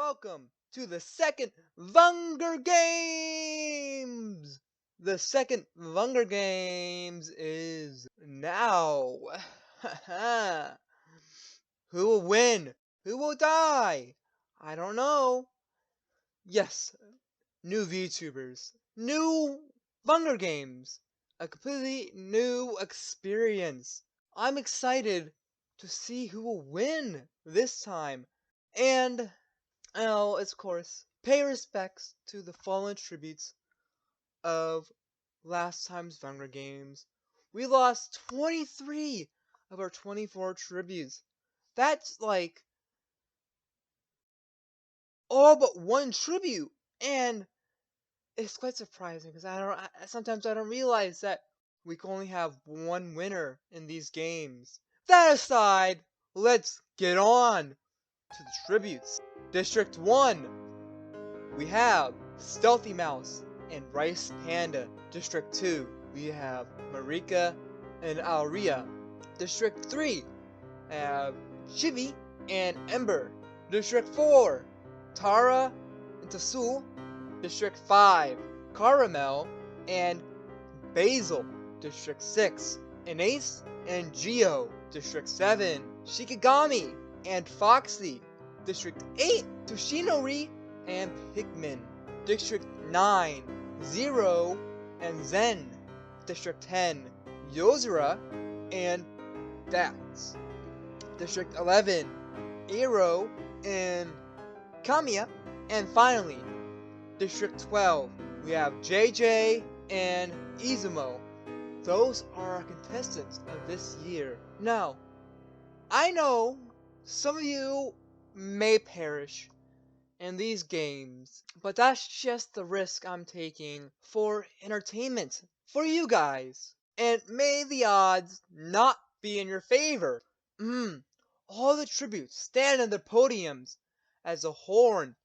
welcome to the second Vunger Games! The second Vunger Games is now. Who will win? Who will die? I don't know. Yes, new VTubers, new Vunger Games, a completely new experience. I'm excited to see who will win this time. And I'll, of course, pay respects to the fallen tributes of last time's Hunger Games. We lost 23 of our 24 tributes. That's like all but one tribute, and it's quite surprising because sometimes I don't realize that we can only have one winner in these games. That aside, let's get on to the tributes. District 1. We have Stealthy Mouse and Rice Panda. District 2, we have Markia and Alria. District 3, we have Chibi and Ember. District 4, Tara and Tsul. District 5, Caramel and Basil. District 6, Ance and Ziro. District 7, Shikigami and Foxxie. District 8, Toshiori and Pikmin. District 9, Ziro and Zenn. District 10, Yozera and Dax. District 11, Ero and Kamiya. And finally, District 12, we have JJ and Izumo. Those are our contestants of this year. Now, I know some of you may perish in these games, but that's just the risk I'm taking for entertainment for you guys. And may the odds not be in your favor. All the tributes stand on their podiums as the horn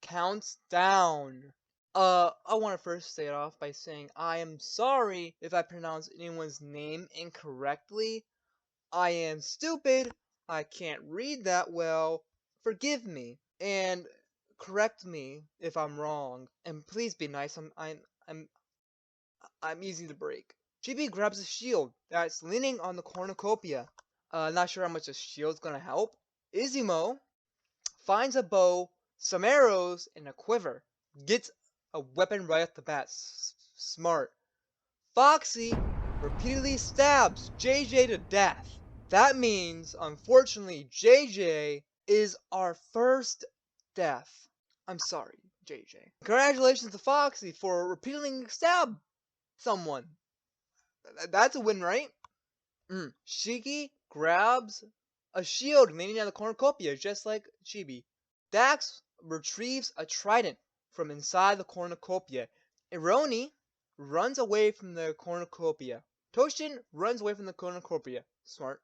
counts down. I want to first start off by saying I am sorry if I pronounce anyone's name incorrectly. I am stupid. I can't read that well. Forgive me and correct me if I'm wrong. And please be nice. I'm easy to break. Chibi grabs a shield that's leaning on the cornucopia. Not sure how much the shield's gonna help. Izumo finds a bow, some arrows, and a quiver. Gets a weapon right off the bat. Smart. Foxxie repeatedly stabs JJ to death. That means, unfortunately, JJ is our first death. I'm sorry, JJ. Congratulations to Foxxie for repeatedly stab someone. That's a win, right? Shiki grabs a shield leaning on the cornucopia, just like Chibi. Dax retrieves a trident from inside the cornucopia. Ironi runs away from the cornucopia. Toshin runs away from the cornucopia. Smart.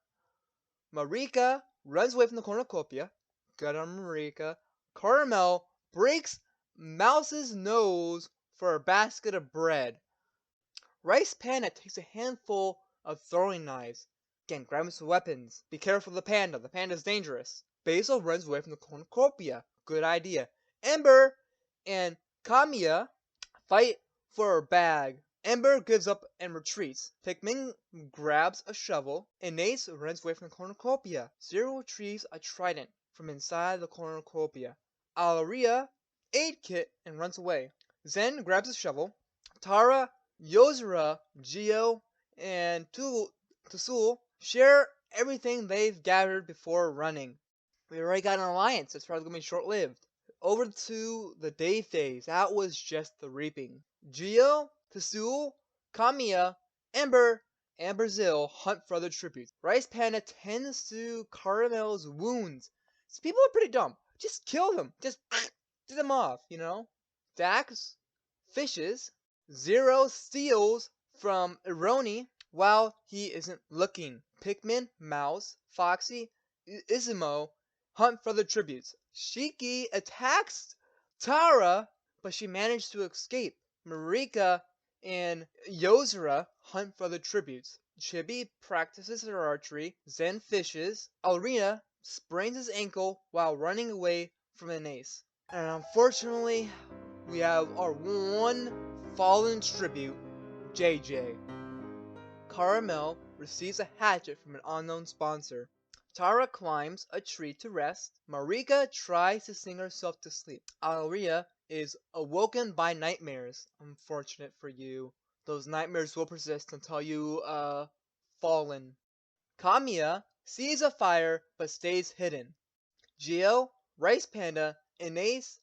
Marika runs away from the cornucopia. Good on Marika. Caramel breaks Mouse's nose for a basket of bread. Rice Panda takes a handful of throwing knives. Again, grab some weapons. Be careful of the panda. The panda's dangerous. Basil runs away from the cornucopia. Good idea. Ember and Kamiya fight for a bag. Ember gives up and retreats. Pikmin grabs a shovel. Ance runs away from the cornucopia. Ziro retrieves a trident from inside the cornucopia. Alria aid kit and runs away. Zenn grabs a shovel. Tara, Yozera, Geo, and Tsul share everything they've gathered before running. We already got an alliance. It's probably going to be short-lived. Over to the day phase. That was just the reaping. Geo, Tsul, Kamiya, Ember, and Basil hunt for other tributes. Rice Panda tends to Caramel's wounds. So people are pretty dumb. Just kill them. Just get them off, you know? Dax fishes. Ziro steals from Ironi while he isn't looking. Pikmin, Mouse, Foxxie, Izumo hunt for the tributes. Shiki attacks Tara, but she managed to escape. Marika and Yozera hunt for the tributes. Chibi practices her archery. Zenn fishes. Alria sprains his ankle while running away from an ace. And unfortunately, we have our one fallen tribute, JJ. Caramel receives a hatchet from an unknown sponsor. Tara climbs a tree to rest. Marika tries to sing herself to sleep. Alria is awoken by nightmares. Unfortunate for you. Those nightmares will persist until you, fallen. Kamiya sees a fire but stays hidden. Geo, Rice Panda, and Ace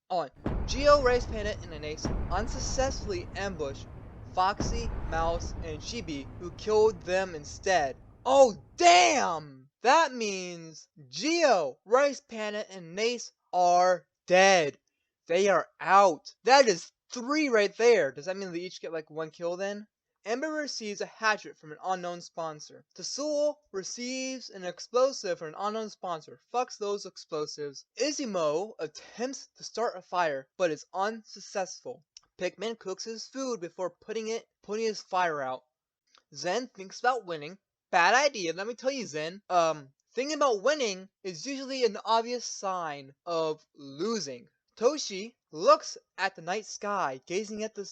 on. Geo, Rice Panda, and Ance unsuccessfully ambush Foxxie, Mouse, and Chibi, who killed them instead. Oh damn! That means Geo, Rice Panda, and Ance are dead. They are out. That is 3 right there. Does that mean they each get like 1 kill then? Ember receives a hatchet from an unknown sponsor. Tsul receives an explosive from an unknown sponsor. Fucks those explosives. Izimo attempts to start a fire, but is unsuccessful. Pikmin cooks his food before putting his fire out. Zenn thinks about winning. Bad idea, let me tell you, Zenn. Thinking about winning is usually an obvious sign of losing. Toshi looks at the night sky, gazing at the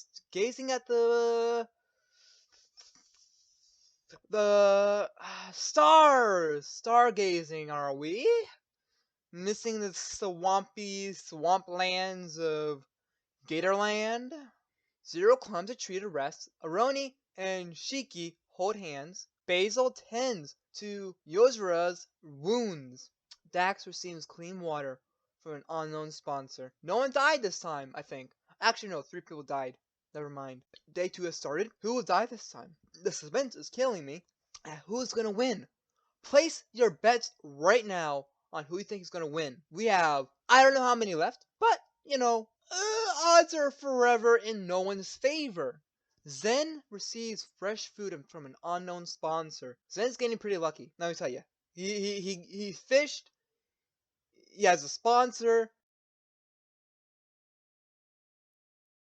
stars! Stargazing, are we? Missing the swampy swamplands of Gatorland? Ziro climbs a tree to rest. Aroni and Shiki hold hands. Basil tends to Yozera's wounds. Dax receives clean water from an unknown sponsor. No one died this time, I think. Actually, no, 3 people died. Never mind. Day 2 has started. Who will die this time? The suspense is killing me. Who's gonna win? Place your bets right now on who you think is gonna win. We have, I don't know how many left, but, odds are forever in no one's favor. Zenn receives fresh food from an unknown sponsor. Zenn's getting pretty lucky, let me tell you. He fished, he has a sponsor.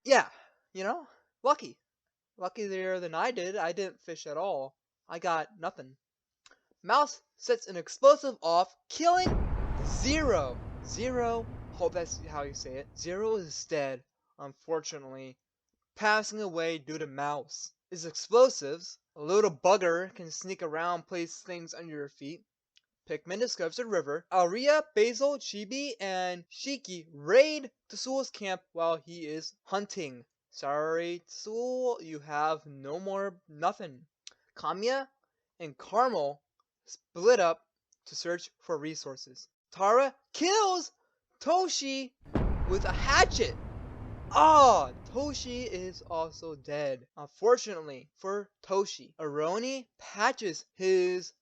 Yeah, lucky. Luckier than I did. I didn't fish at all. I got nothing. Mouse sets an explosive off, killing Ziro. Ziro, hope that's how you say it. Ziro is dead, unfortunately, passing away due to Mouse. His explosives, a little bugger can sneak around, place things under your feet. Pikmin discovers a river. Alria, Basil, Chibi, and Shiki raid Tsul's camp while he is hunting. Sorry, Tsul, you have no more nothing. Kamiya and Carmel split up to search for resources. Tara kills Toshi with a hatchet. Ah, Toshi is also dead. Unfortunately for Toshi, Aroni patches his.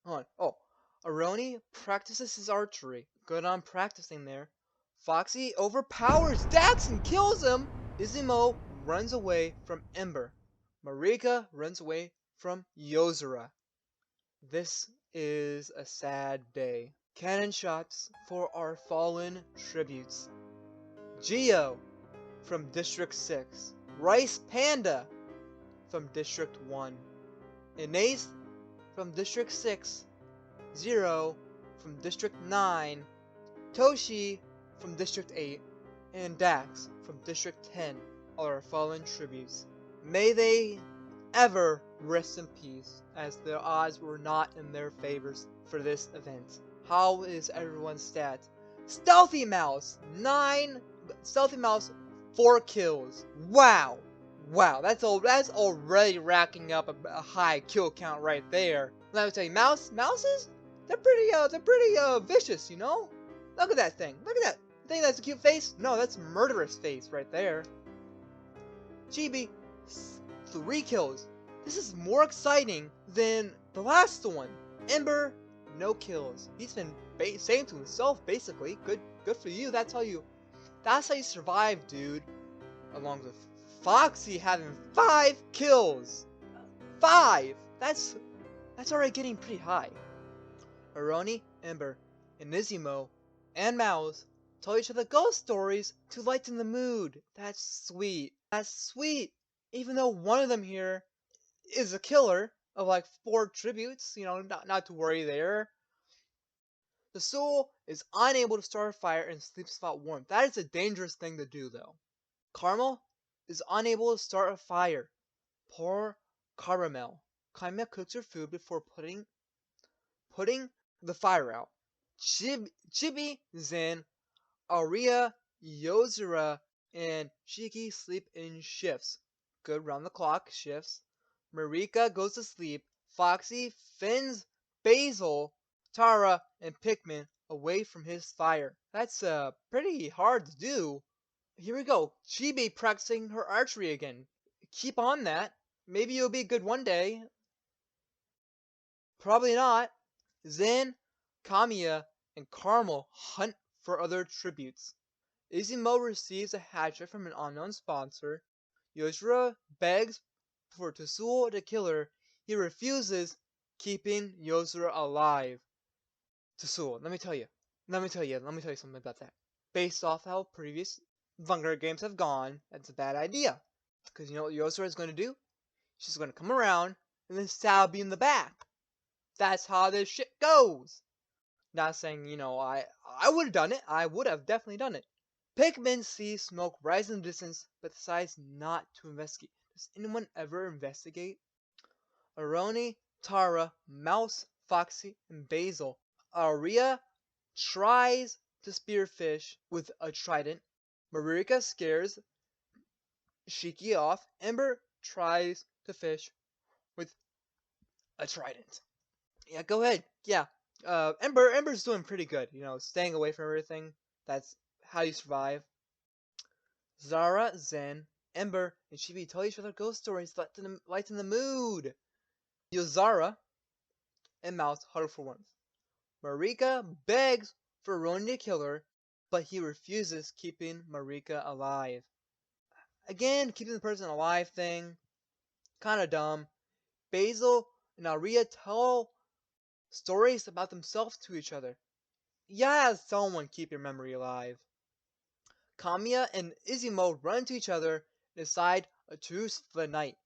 Aroni practices his archery. Good on practicing there. Foxxie overpowers Dax and kills him. Izimo runs away from Ember. Marika runs away from Yozera. This is a sad day. Cannon shots for our fallen tributes. Geo from District 6. Rice Panda from District 1. Anace from District 6. Ziro from District 9. Toshi from District 8. And Dax from District 10 are our fallen tributes. May they ever rest in peace, as the odds were not in their favors for this event. How is everyone's stat? Stealthy Mouse, 9. Stealthy Mouse, 4 kills. Wow. Wow, that's already racking up a high kill count right there. Let me tell you, mouses, they're pretty vicious, you know? Look at that thing. Look at that. You think that's a cute face? No, that's a murderous face right there. Chibi, 3 kills. This is more exciting than the last one. Ember, no kills. He's been saying to himself, basically, good for you. That's how you survive, dude. Along with Foxxie having 5 kills. 5. That's already getting pretty high. Aroni, Ember, and Nizimo, and Mouse tell each other ghost stories to lighten the mood. That's sweet. That's sweet. Even though one of them here is a killer of like 4 tributes, not to worry there. Tsul is unable to start a fire and sleeps without warmth. That is a dangerous thing to do, though. Caramel is unable to start a fire. Poor Caramel. Caramel cooks her food before putting the fire out. Chibi, Zenn, Alria, Yozera, and Shiki sleep in shifts. Good round-the-clock shifts. Marika goes to sleep. Foxxie fends Basil, Tara, and Pikmin away from his fire. That's pretty hard to do. Here we go. Chibi practicing her archery again. Keep on that. Maybe you'll be good one day. Probably not. Zenn, Kamiya, and Carmel hunt for other tributes. Izimo receives a hatchet from an unknown sponsor. Yozera begs for Tsul to kill her. He refuses, keeping Yozera alive. Tsul, let me tell you something about that. Based off how previous Vunger games have gone, that's a bad idea. Because you know what Yozera is going to do? She's going to come around and then stab you in the back. That's how this shit goes. Not saying, I would have done it. I would have definitely done it. Pikmin sees smoke rise in the distance, but decides not to investigate. Does anyone ever investigate? Aroni, Tara, Mouse, Foxxie, and Basil. Alria tries to spearfish with a trident. Marika scares Shiki off. Ember tries to fish with a trident. Yeah, go ahead. Yeah. Ember's doing pretty good, staying away from everything. That's how you survive. Zara, Zenn, Ember, and Chibi tell each other ghost stories to lighten the mood. Yozera and Mouse huddle for warmth. Marika begs for Ronin to kill her, but he refuses, keeping Marika alive. Again, keeping the person alive thing, kinda dumb. Basil and Alria tell stories about themselves to each other. Yeah, someone keep your memory alive. Kamiya and Izimo run to each other and decide a truce for the night.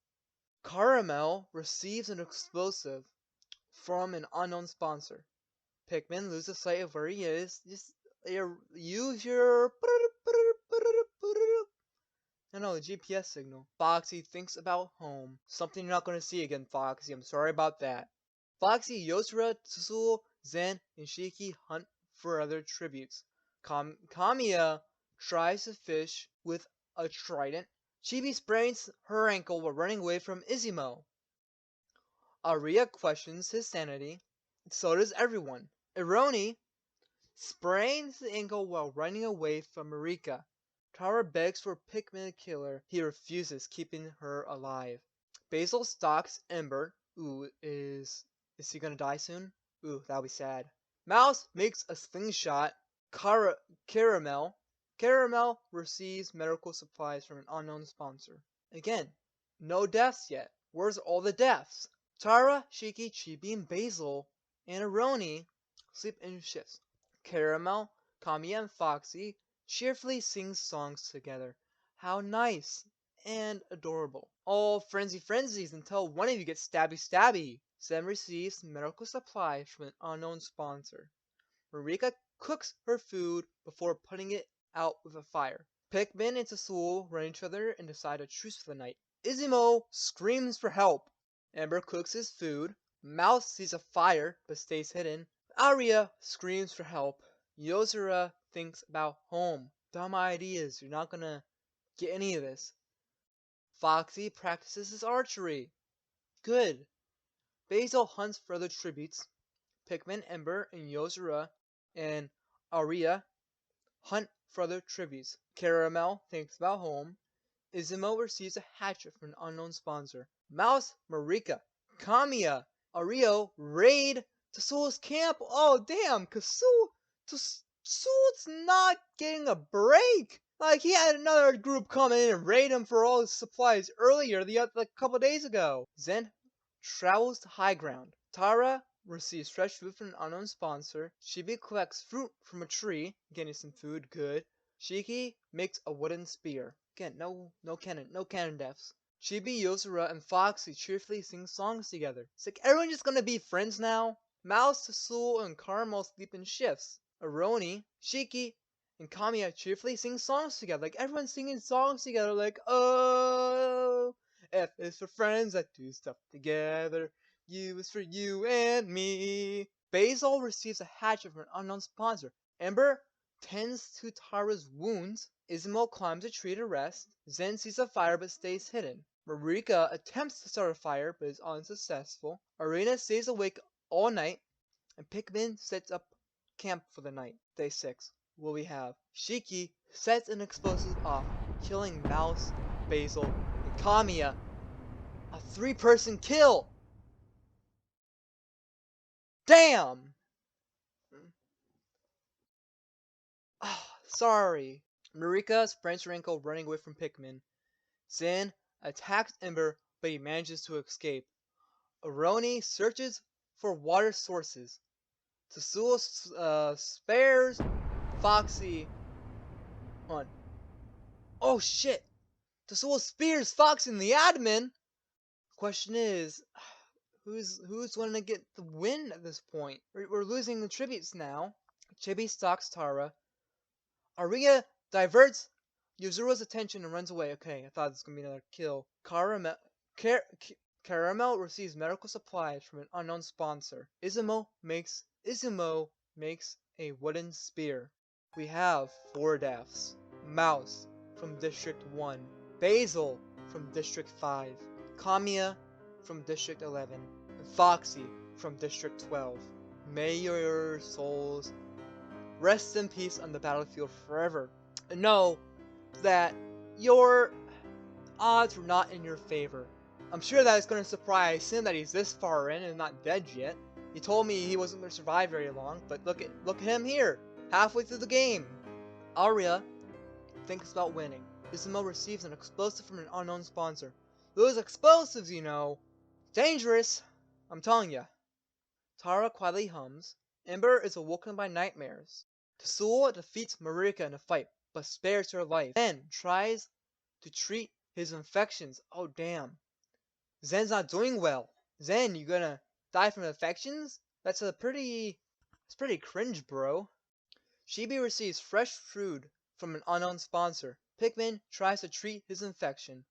Caramel receives an explosive from an unknown sponsor. Pikmin loses sight of where he is. Just use your GPS signal. Foxxie thinks about home. Something you're not going to see again, Foxxie. I'm sorry about that. Foxxie, Yozera, Tsul, Zenn, and Shiki hunt for other tributes. Kamiya tries to fish with a trident. Chibi sprains her ankle while running away from Izimo. Alria questions his sanity. So does everyone. Ironi sprains the ankle while running away from Marika. Tara begs for Pikmin to kill her. He refuses, keeping her alive. Basil stalks Ember. Ooh, is he gonna die soon? Ooh, that'll be sad. Mouse makes a slingshot. Caramel receives medical supplies from an unknown sponsor. Again, no deaths yet. Where's all the deaths? Tara, Shiki, Chibi, and Basil, and Aroni sleep in shifts. Caramel, Kamiya, and Foxxie cheerfully sing songs together. How nice and adorable. All frenzies until one of you gets stabby. Zenn receives medical supplies from an unknown sponsor. Marika cooks her food before putting it out with a fire. Pikmin and Tsul run each other and decide a truce for the night. Izimo screams for help. Ember cooks his food. Mouse sees a fire but stays hidden. Alria screams for help. Yozera thinks about home. Dumb ideas. You're not gonna get any of this. Foxxie practices his archery. Good. Basil hunts for other tributes. Pikmin, Ember, and Yozera and Alria hunt for other tributes. Caramel thinks about home. Izimo receives a hatchet from an unknown sponsor. Mouse, Marika, Kamiya, Ario raid Tsul's camp. Oh damn, cause Tsul's not getting a break. Like he had another group come in and raid him for all his supplies earlier, a couple days ago. Zenn travels to high ground. Tara receives fresh food from an unknown sponsor. Chibi collects fruit from a tree, getting some food, good. Shiki makes a wooden spear. Again, no cannon deaths. Chibi, Yozera, and Foxxie cheerfully sing songs together. It's like everyone's just gonna be friends now. Mouse, Tsul, and Caramel sleep in shifts. Aroni, Shiki, and Kamiya cheerfully sing songs together. Like, everyone's singing songs together, like, oh, F is for friends that do stuff together. U is for you and me. Basil receives a hatchet from an unknown sponsor. Ember tends to Tara's wounds. Izumo climbs a tree to rest. Zenn sees a fire but stays hidden. Marika attempts to start a fire but is unsuccessful. Arena stays awake all night. And Pikmin sets up camp for the night. Day 6. What we have? Shiki sets an explosive off, killing Mouse, Basil, and Kamiya. A 3-person kill! Damn! Oh, sorry. Marika sprains her ankle running away from Pikmin. Zenn attacks Ember, but he manages to escape. Aroni searches for water sources. Tsul spares Foxxie. On. Oh shit! Tsul spears Foxxie in the admin. Question is, who's going to get the win at this point? We're losing the tributes now. Chibi stalks Tara. Alria diverts Yozera's attention and runs away. Okay, I thought this was gonna be another kill. Caramel receives medical supplies from an unknown sponsor. Izumo makes a wooden spear. We have 4 deaths. Mouse from District 1. Basil from District 5. Kamiya from District 11. And Foxxie from District 12. May your souls rest in peace on the battlefield forever. And know that your odds were not in your favor. I'm sure that is going to surprise him that he's this far in and not dead yet. He told me he wasn't going to survive very long, but look at him here, halfway through the game. Alria thinks about winning. Izumo receives an explosive from an unknown sponsor. Those explosives, you know, dangerous. I'm telling ya. Tara quietly hums. Ember is awoken by nightmares. Tsul defeats Marika in a fight, but spares her life. Zenn tries to treat his infections. Oh damn. Zenn's not doing well. Zenn, you gonna die from infections? That's pretty cringe, bro. Chibi receives fresh food from an unknown sponsor. Pikmin tries to treat his infection.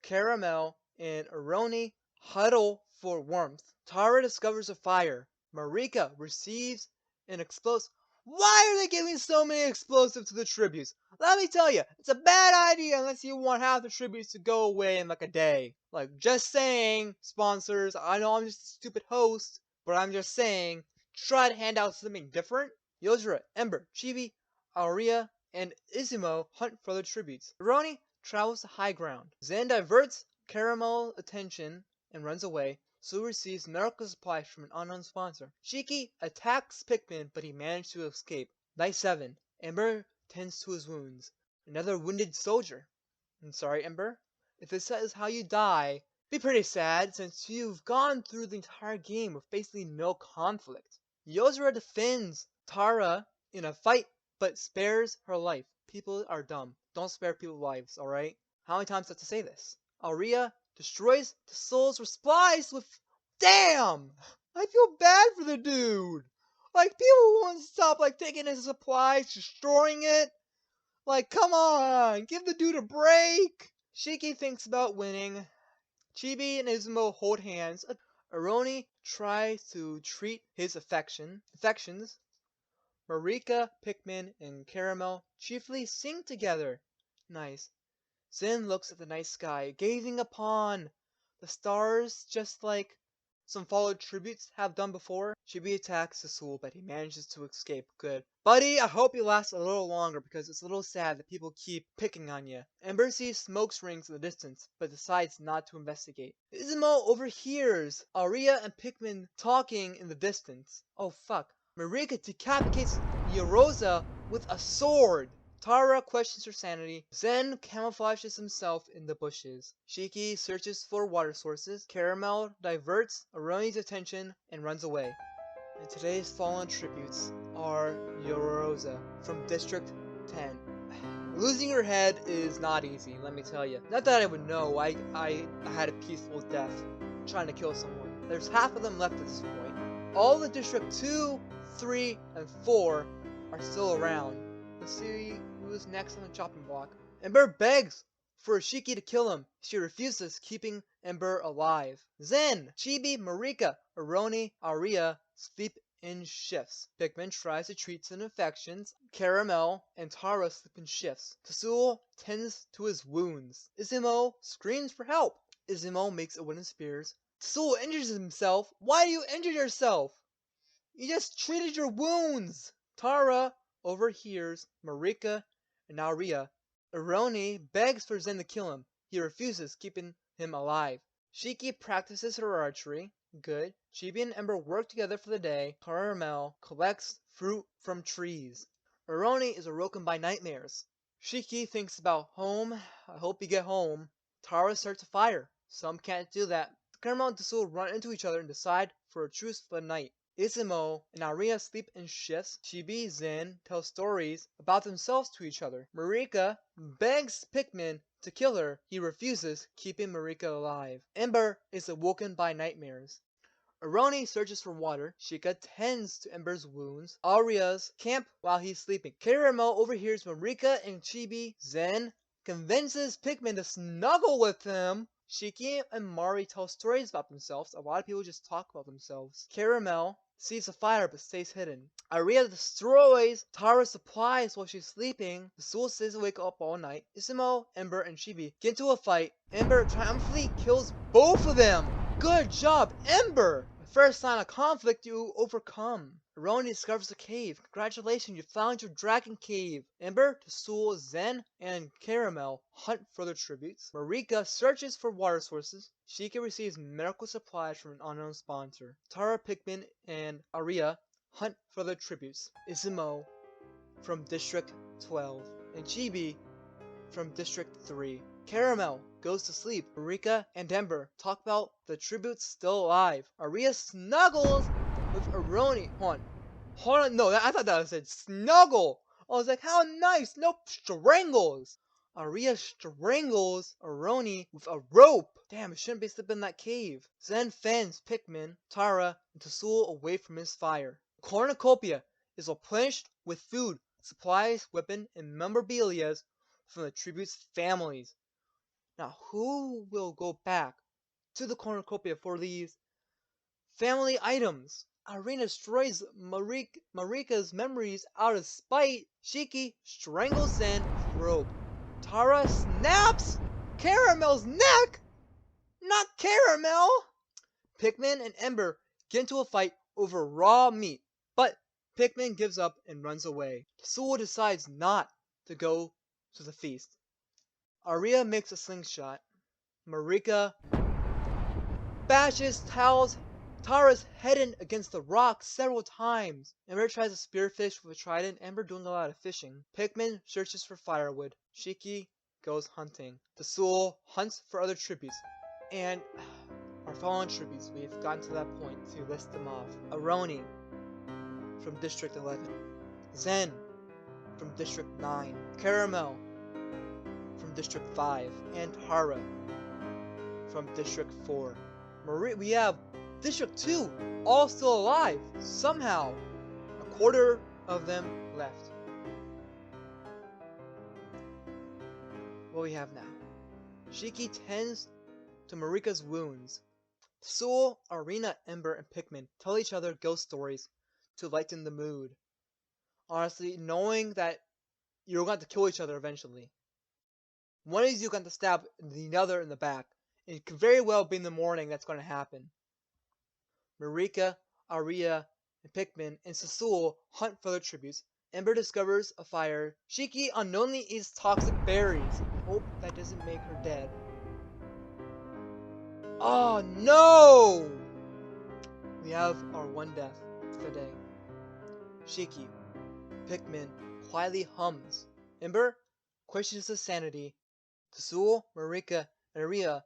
Caramel and Aroni huddle for warmth. Tara discovers a fire. Marika receives an explosive. Why are they giving so many explosives to the tributes? Let me tell you, it's a bad idea unless you want half the tributes to go away in like a day. Like, just saying, sponsors, I know I'm just a stupid host, but I'm just saying, try to hand out something different. Yozera, Ember, Chibi, Alria, and Izumo hunt for the tributes. Aroni travels to high ground. Zenn diverts Caramel's attention and runs away. Tsul receives medical supplies from an unknown sponsor. Shiki attacks Pikmin, but he managed to escape. Night 7. Ember tends to his wounds. Another wounded soldier. I'm sorry, Ember. If this is how you die, be pretty sad since you've gone through the entire game with basically no conflict. Yozera defends Tara in a fight, but spares her life. People are dumb. Don't spare people's lives, alright? How many times do I have to say this? Alria destroys Tsul's replies with... Damn! I feel bad for the dude! Like, people won't stop, like, taking his supplies, destroying it. Like, come on! Give the dude a break! Shiki thinks about winning. Chibi and Izumo hold hands. Aroni tries to treat his affections. Marika, Pikmin, and Caramel chiefly sing together. Nice. Zenn looks at the night sky, gazing upon the stars just like some followed tributes have done before. Chibi attacks Tsul, but he manages to escape. Good. Buddy, I hope you last a little longer because it's a little sad that people keep picking on you. Ember sees smoke rings in the distance, but decides not to investigate. Izumo overhears Alria and Pikmin talking in the distance. Oh fuck. Marika decapitates Yozera with a sword. Tara questions her sanity. Zenn camouflages himself in the bushes. Shiki searches for water sources. Caramel diverts Aroni's attention and runs away. And today's fallen tributes are Yozera from District 10. Losing her head is not easy, let me tell you. Not that I would know, I had a peaceful death trying to kill someone. There's half of them left at this point. All the District 2, 3, and 4 are still around. Let's see who's next on the chopping block. Ember begs for Shiki to kill him. She refuses, keeping Ember alive. Zenn, Chibi, Marika, Aroni, Alria sleep in shifts. Pikmin tries to treat some infections. Caramel and Tara sleep in shifts. Tsul tends to his wounds. Izimo screams for help. Izimo makes a wooden spears. Tsul injures himself. Why do you injure yourself? You just treated your wounds! Tara overhears Marika and Alria. Aroni begs for Zenn to kill him. He refuses, keeping him alive. Shiki practices her archery. Good. Chibi and Ember work together for the day. Caramel collects fruit from trees. Aroni is awoken by nightmares. Shiki thinks about home. I hope you get home. Tara starts a fire. Some can't do that. Caramel and Tsul run into each other and decide for a truce for the night. Izimo and Alria sleep in shifts. Chibi Zenn tell stories about themselves to each other. Marika begs Pikmin to kill her. He refuses, keeping Marika alive. Ember is awoken by nightmares. Aroni searches for water. Shika tends to Ember's wounds. Alria's camp while he's sleeping. Caramel overhears Marika and Chibi. Zenn convinces Pikmin to snuggle with him. Shiki and Mari tell stories about themselves. A lot of people just talk about themselves. Caramel sees a fire but stays hidden. Alria destroys Tara's supplies while she's sleeping. Tsul stays awake up all night. Izimo, Ember, and Chibi get into a fight. Ember triumphantly kills both of them. Good job, Ember! The first sign of conflict you overcome. Aroni discovers a cave. Congratulations, you found your dragon cave. Ember, Tsul, Zenn, and Caramel hunt for their tributes. Marika searches for water sources. Shika receives medical supplies from an unknown sponsor. Tara, Pikmin, and Alria hunt for their tributes. Izimo from District 12 and Chibi from District 3. Caramel goes to sleep. Marika and Ember talk about the tributes still alive. Alria snuggles with Aroni. Hold on, no, I thought that said snuggle. I was like, how nice, no strangles. Alria strangles Aroni with a rope. Damn, it shouldn't be sleeping in that cave. Zenn fends Pikmin, Tara, and Tsul away from his fire. The cornucopia is replenished with food, supplies, weapon, and memorabilia from the tribute's families. Now, who will go back to the cornucopia for these family items? Irina destroys Marika's memories out of spite. Shiki strangles Zenn with rope. Tara snaps Caramel's neck! Not Caramel! Pikmin and Ember get into a fight over raw meat, but Pikmin gives up and runs away. Tsul decides not to go to the feast. Alria makes a slingshot. Marika bashes Tara's head in against the rock several times. Ember tries to spearfish with a trident. Ember doing a lot of fishing. Pikmin searches for firewood. Shiki goes hunting. Tsul hunts for other tributes. And our fallen tributes, we've gotten to that point to list them off. Aroni from District 11. Zenn from District 9. Caramel from District 5, and Tara from District 4. We have District 2, all still alive. Somehow, a quarter of them left. What we have now. Shiki tends to Marika's wounds. Tsul, Arena, Ember, and Pikmin tell each other ghost stories to lighten the mood. Honestly, knowing that you're going to kill each other eventually. One of you going to stab the other in the back. It could very well be in the morning that's going to happen. Marika, Alria, and Pikmin and Tsul hunt for their tributes. Ember discovers a fire. Shiki unknowingly eats toxic berries. Hope that doesn't make her dead. Oh no! We have our one death for the day. Shiki. Pikmin quietly hums. Ember questions his sanity. Tsul, Marika, and Alria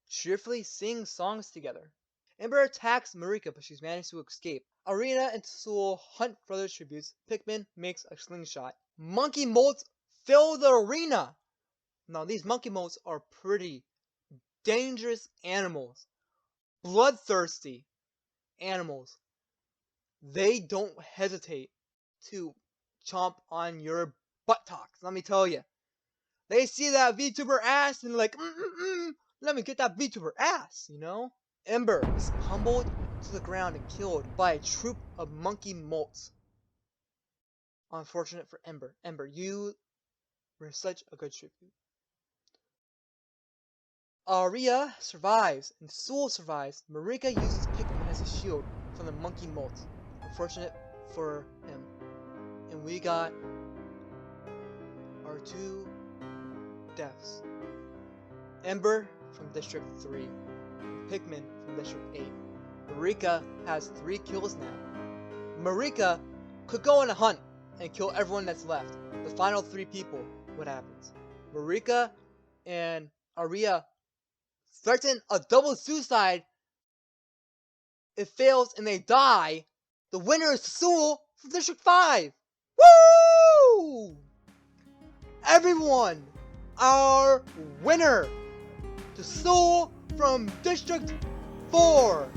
cheerfully sing songs together. Ember attacks Marika, but she's managed to escape. Arena and Tsul hunt for their tributes. Pikmin makes a slingshot. Monkey molts fill the arena! Now, these monkey molts are pretty dangerous animals. Bloodthirsty. animals. They don't hesitate to chomp on your buttocks, let me tell you. They see that VTuber ass and they're like, let me get that VTuber ass, you know? Ember is pummeled to the ground and killed by a troop of monkey molts. Unfortunate for Ember. Ember, you were such a good tribute. Alria survives, and Tsul survives. Markia uses Pikmin as a shield from the monkey molts. Unfortunate for him. And we got our 2 deaths. Ember from District 3, and Pikmin from District 8. Markia has 3 kills now. Markia could go on a hunt and kill everyone that's left. The final 3 people, what happens? Markia and Alria threaten a double suicide. It fails and they die. The winner is Tsul from District 5. Woo! Everyone, our winner, Tsul from District 4.